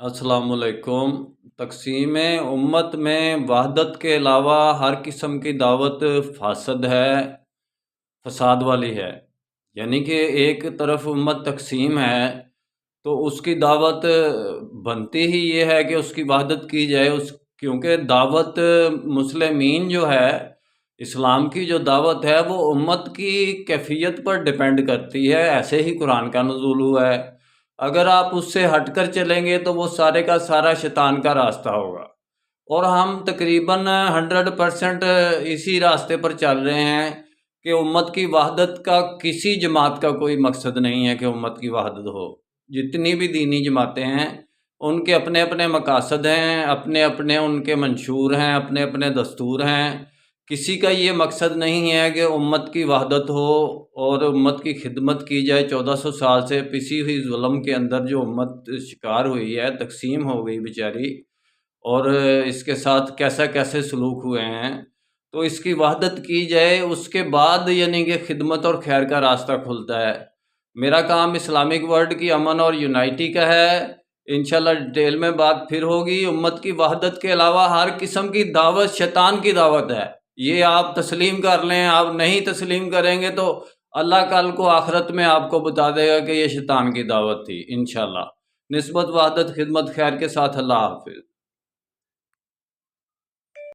السلام علیکم۔ تقسیم امت میں وحدت کے علاوہ ہر قسم کی دعوت فاسد ہے، فساد والی ہے۔ یعنی کہ ایک طرف امت تقسیم ہے تو اس کی دعوت بنتی ہی یہ ہے کہ اس کی وحدت کی جائے، کیونکہ دعوت مسلمین جو ہے، اسلام کی جو دعوت ہے وہ امت کی کیفیت پر ڈیپینڈ کرتی ہے۔ ایسے ہی قرآن کا نزول ہوا ہے۔ اگر آپ اس سے ہٹ کر چلیں گے تو وہ سارے کا سارا شیطان کا راستہ ہوگا، اور ہم تقریباً 100% اسی راستے پر چل رہے ہیں کہ امت کی وحدت کا کسی جماعت کا کوئی مقصد نہیں ہے کہ امت کی وحدت ہو۔ جتنی بھی دینی جماعتیں ہیں ان کے اپنے اپنے مقاصد ہیں، اپنے اپنے ان کے منشور ہیں، اپنے اپنے دستور ہیں۔ کسی کا یہ مقصد نہیں ہے کہ امت کی وحدت ہو اور امت کی خدمت کی جائے۔ 1400 سال سے پسی ہوئی ظلم کے اندر جو امت شکار ہوئی ہے، تقسیم ہو گئی بیچاری، اور اس کے ساتھ کیسے سلوک ہوئے ہیں، تو اس کی وحدت کی جائے، اس کے بعد یعنی کہ خدمت اور خیر کا راستہ کھلتا ہے۔ میرا کام اسلامک ورلڈ کی امن اور یونائٹی کا ہے۔ انشاءاللہ ڈیٹیل میں بات پھر ہوگی۔ امت کی وحدت کے علاوہ ہر قسم کی دعوت شیطان کی دعوت ہے، یہ آپ تسلیم کر لیں۔ آپ نہیں تسلیم کریں گے تو اللہ کل کو آخرت میں آپ کو بتا دے گا کہ یہ شیطان کی دعوت تھی۔ انشاءاللہ نسبت وحدت خدمت خیر کے ساتھ، اللہ حافظ۔